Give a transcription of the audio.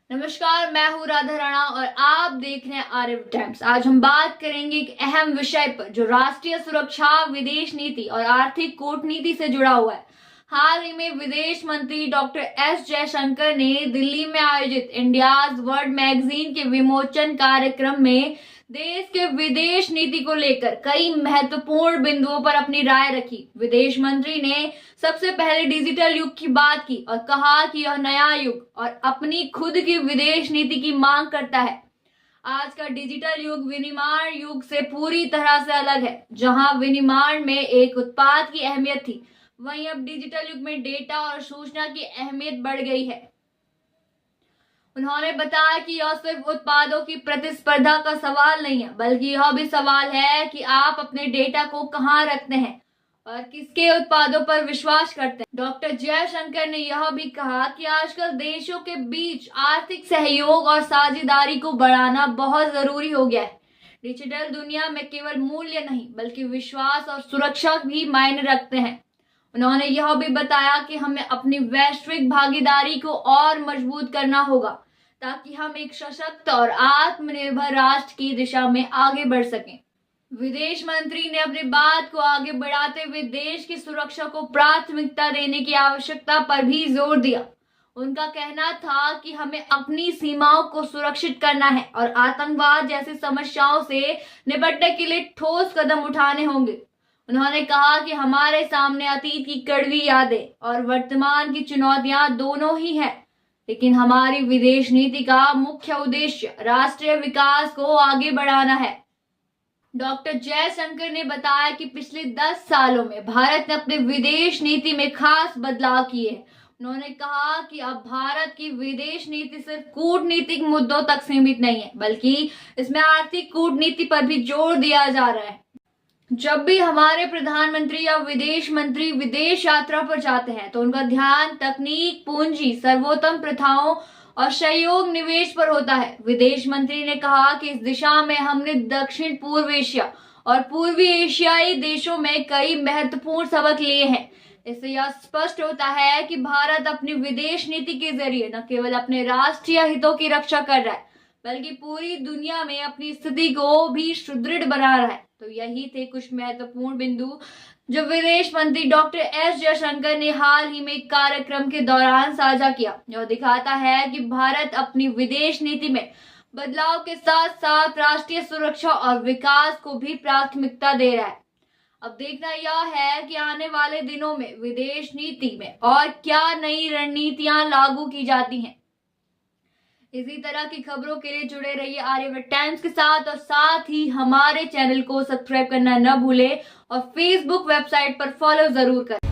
नमस्कार, मैं हूँ राधा राणा और आप देख रहे हैं आर्यव्रत टाइम्स। आज हम बात करेंगे एक अहम विषय पर जो राष्ट्रीय सुरक्षा, विदेश नीति और आर्थिक कूटनीति से जुड़ा हुआ है। हाल ही में विदेश मंत्री डॉक्टर एस जयशंकर ने दिल्ली में आयोजित इंडियाज वर्ल्ड मैगजीन के विमोचन कार्यक्रम में देश के विदेश नीति को लेकर कई महत्वपूर्ण बिंदुओं पर अपनी राय रखी। विदेश मंत्री ने सबसे पहले डिजिटल युग की बात की और कहा कि यह नया युग और अपनी खुद की विदेश नीति की मांग करता है। आज का डिजिटल युग विनिर्माण युग से पूरी तरह से अलग है। जहां विनिर्माण में एक उत्पाद की अहमियत थी, वहीं अब डिजिटल युग में डेटा और सूचना की अहमियत बढ़ गई है। उन्होंने बताया कि यह सिर्फ उत्पादों की प्रतिस्पर्धा का सवाल नहीं है, बल्कि यह भी सवाल है कि आप अपने डेटा को कहां रखते हैं और किसके उत्पादों पर विश्वास करते हैं। डॉक्टर जयशंकर ने यह भी कहा कि आजकल देशों के बीच आर्थिक सहयोग और साझेदारी को बढ़ाना बहुत जरूरी हो गया है। डिजिटल दुनिया में केवल मूल्य नहीं, बल्कि विश्वास और सुरक्षा भी मायने रखते हैं। उन्होंने यह भी बताया कि हमें अपनी वैश्विक भागीदारी को और मजबूत करना होगा, ताकि हम एक सशक्त और आत्मनिर्भर राष्ट्र की दिशा में आगे बढ़ सकें। विदेश मंत्री ने अपनी बात को आगे बढ़ाते हुए देश की सुरक्षा को प्राथमिकता देने की आवश्यकता पर भी जोर दिया। उनका कहना था कि हमें अपनी सीमाओं को सुरक्षित करना है और आतंकवाद जैसी समस्याओं से निपटने के लिए ठोस कदम उठाने होंगे। उन्होंने कहा कि हमारे सामने अतीत की कड़वी यादें और वर्तमान की चुनौतियां दोनों ही हैं, लेकिन हमारी विदेश नीति का मुख्य उद्देश्य राष्ट्रीय विकास को आगे बढ़ाना है। डॉक्टर जयशंकर ने बताया कि पिछले 10 सालों में भारत ने अपने विदेश नीति में खास बदलाव किए हैं। उन्होंने कहा कि अब भारत की विदेश नीति सिर्फ कूटनीतिक मुद्दों तक सीमित नहीं है, बल्कि इसमें आर्थिक कूटनीति पर भी जोर दिया जा रहा है। जब भी हमारे प्रधानमंत्री या विदेश मंत्री विदेश यात्रा पर जाते हैं, तो उनका ध्यान तकनीक, पूंजी, सर्वोत्तम प्रथाओं और सहयोग निवेश पर होता है। विदेश मंत्री ने कहा कि इस दिशा में हमने दक्षिण पूर्व एशिया और पूर्वी एशियाई देशों में कई महत्वपूर्ण सबक लिए हैं। इससे यह स्पष्ट होता है कि भारत अपनी विदेश नीति के जरिए न केवल अपने राष्ट्रीय हितों की रक्षा कर रहा है, बल्कि पूरी दुनिया में अपनी स्थिति को भी सुदृढ़ बना रहा है। तो यही थे कुछ महत्वपूर्ण बिंदु जो विदेश मंत्री डॉक्टर एस जयशंकर ने हाल ही में एक कार्यक्रम के दौरान साझा किया। यह दिखाता है कि भारत अपनी विदेश नीति में बदलाव के साथ साथ राष्ट्रीय सुरक्षा और विकास को भी प्राथमिकता दे रहा है। अब देखना यह है कि आने वाले दिनों में विदेश नीति में और क्या नई रणनीतियां लागू की जाती हैं। इसी तरह की खबरों के लिए जुड़े रहिए आर्यव्रत टाइम्स के साथ और साथ ही हमारे चैनल को सब्सक्राइब करना न भूलें और फेसबुक वेबसाइट पर फॉलो जरूर करें।